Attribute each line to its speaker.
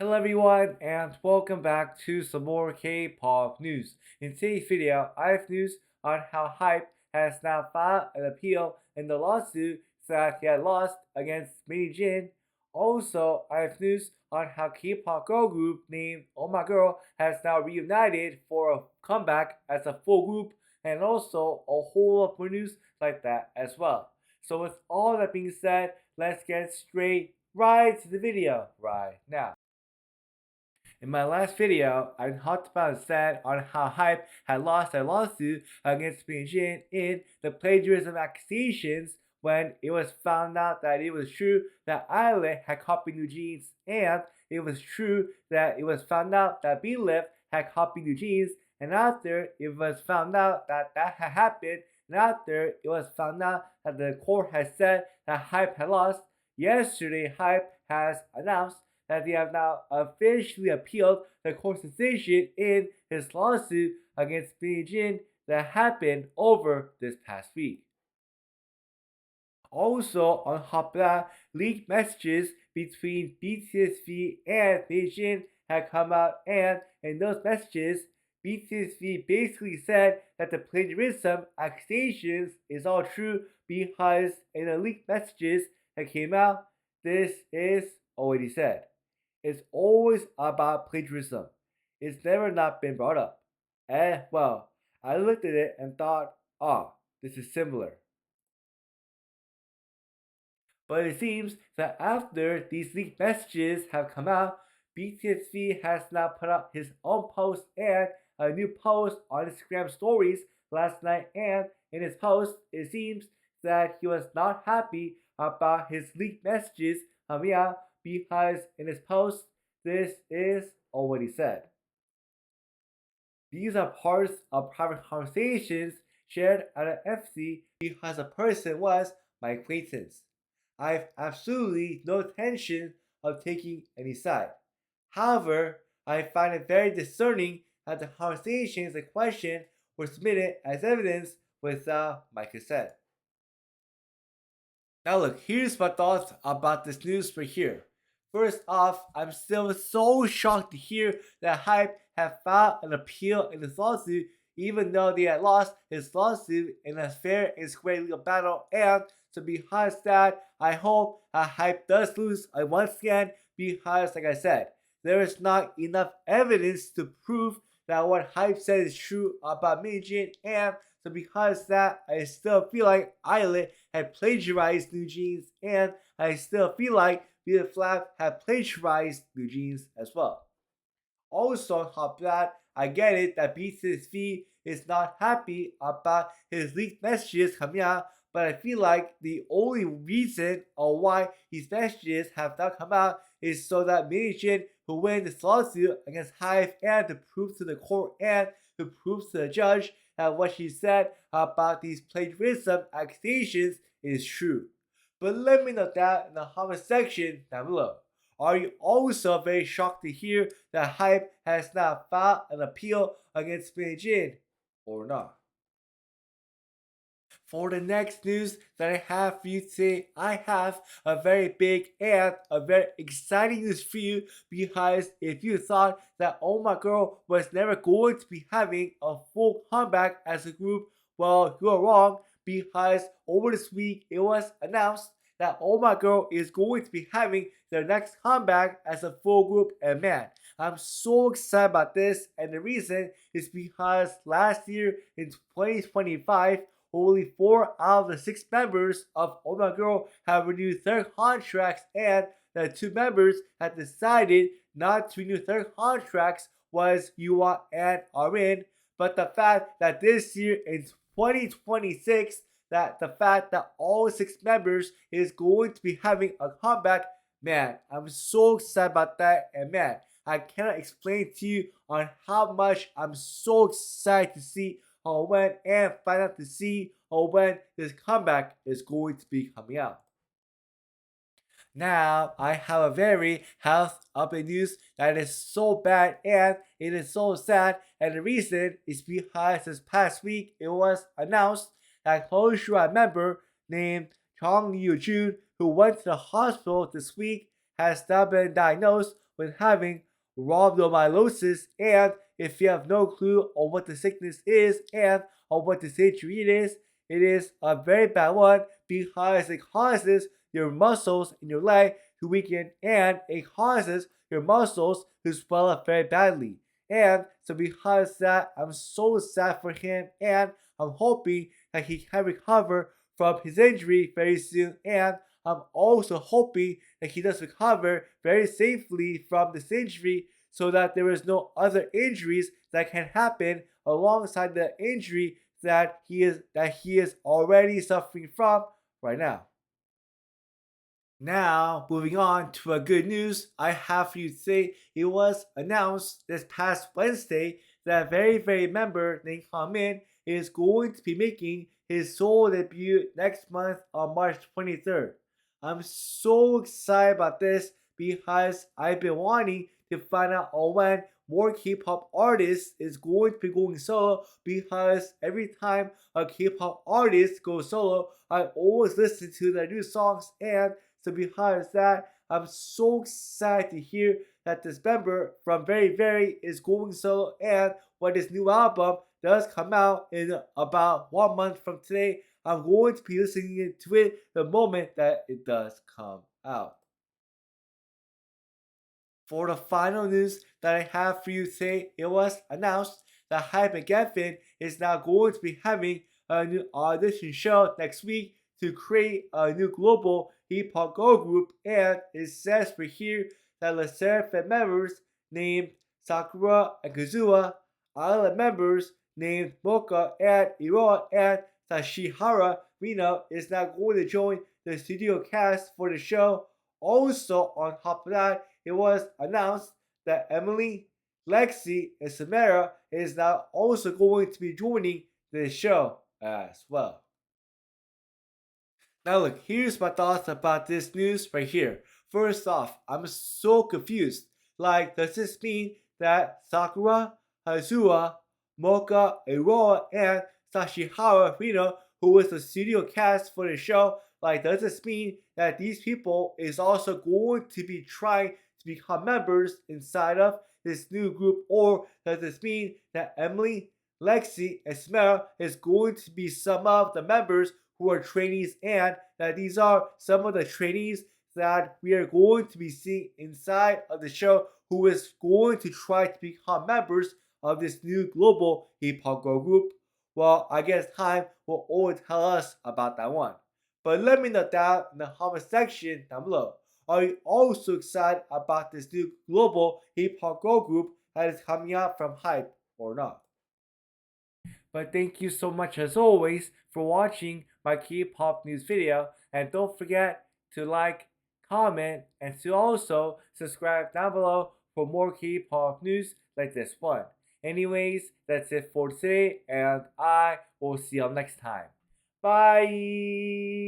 Speaker 1: Hello everyone and welcome back to some more K-pop news. In today's video, I have news on how HYBE has now filed an appeal in the lawsuit that he had lost against Hee Jin. Also, I have news on how K-pop girl group named Oh My Girl has now reunited for a comeback as a full group, and also a whole lot more news like that as well. So with all that being said, let's get straight right to the video right now. In my last video, I talked about and said on how HYBE had lost a lawsuit against Beijing in the plagiarism accusations when it was found out that it was true that Islet had copied New Jeans, and it was true that it was found out that BLIF had copied New Jeans, and after it was found out that that had happened, and after it was found out that the court had said that HYBE had lost, yesterday HYBE has announced that they have now officially appealed the court's decision in his lawsuit against Beijing that happened over this past week. Also, on top of that, leaked messages between BTSV and Beijing had come out, and in those messages, BTSV basically said that the plagiarism accusations is all true because in the leaked messages that came out, this is what he said. It's always about plagiarism. It's never not been brought up. And, well, I looked at it and thought, this is similar. But it seems that after these leaked messages have come out, BTSV has now put up his own post and a new post on Instagram stories last night, and in his post, it seems that he was not happy about his leaked messages coming out because in his post, this is what he said. These are parts of private conversations shared at an FC because a person was my acquaintance. I have absolutely no intention of taking any side. However, I find it very discerning that the conversations in question were submitted as evidence without my consent. Now look, here's my thoughts about this news right here. First off, I'm still so shocked to hear that HYBE had filed an appeal in this lawsuit, even though they had lost his lawsuit in a fair and square legal battle. And to be honest, that I hope HYBE does lose once again, because, like I said, there is not enough evidence to prove that what HYBE said is true about Minjin, and so because that, I still feel like Islet had plagiarized New Jeans, and I still feel like Vita Flap had plagiarized New Jeans as well. Also, on top of that, I get it that BTSV is not happy about his leaked messages coming out, but I feel like the only reason or why these messages have not come out is so that Minjin will win this lawsuit against HYBE, and to prove to the court and to prove to the judge that what she said about these plagiarism accusations is true. But let me know that in the comment section down below. Are you also very shocked to hear that HYBE has now filed an appeal against Beijing or not? For the next news that I have for you today, I have a very big and a very exciting news for you, because if you thought that Oh My Girl was never going to be having a full comeback as a group, well, you are wrong, because over this week it was announced that Oh My Girl is going to be having their next comeback as a full group, and man, I'm so excited about this, and the reason is because last year in 2025, only 4 out of the 6 members of Oh My Girl have renewed their contracts, and the 2 members have decided not to renew their contracts was Yuwa and Arin. But the fact that this year in 2026, that the fact that all 6 members is going to be having a comeback, man, I'm so excited about that, and man, I cannot explain to you on how much I'm so excited to see or when and find out to see or when this comeback is going to be coming out. Now, I have a very health update news that is so bad and it is so sad, and the reason is because this past week it was announced that Closure member named Chong Yu Jun, who went to the hospital this week, has now been diagnosed when having rhabdomyolysis, and if you have no clue on what the sickness is and on what this injury is, it is a very bad one because it causes your muscles in your leg to weaken and it causes your muscles to swell up very badly. And so because of that, I'm so sad for him and I'm hoping that he can recover from his injury very soon, and I'm also hoping that he does recover very safely from this injury so that there is no other injuries that can happen alongside the injury that he is already suffering from right now. Now, moving on to a good news, I have for you today. It was announced this past Wednesday that very member named KANGMIN is going to be making his solo debut next month on March 23rd. I'm so excited about this because I've been wanting to find out on when more K-pop artists is going to be going solo, because every time a K-pop artist goes solo, I always listen to their new songs, and so because that, I'm so excited to hear that this member from VERIVERY is going solo, and when this new album does come out in about 1 month from today, I'm going to be listening to it the moment that it does come out. For the final news that I have for you today, it was announced that HYBE and GEFFEN is now going to be having a new audition show next week to create a new global hip-hop girl group, and it says for here that the Seraphim members named Sakura and Kazuha, island members named Mocha and Iroha, and Tashihara Rino is now going to join the studio cast for the show. Also, on top of that, it was announced that Emily, Lexi, and Samara is now also going to be joining the show as well. Now look, here's my thoughts about this news right here. First off, I'm so confused. Like, does this mean that Sakura, Kazuha, Mocha, Iroha, and Tashihara Rino, who is the studio cast for the show, like, does this mean that these people is also going to be trying to become members inside of this new group, or does this mean that Emily, Lexi, and Samara is going to be some of the members who are trainees, and that these are some of the trainees that we are going to be seeing inside of the show who is going to try to become members of this new global hip-hop girl group? Well, I guess time will always tell us about that one. But let me know down in the comment section down below. Are you also excited about this new global hip-hop girl group that is coming out from HYBE or not? But thank you so much as always for watching my K-pop news video, and don't forget to like, comment, and to also subscribe down below for more K-pop news like this one. Anyways, that's it for today, and I will see you next time. Bye!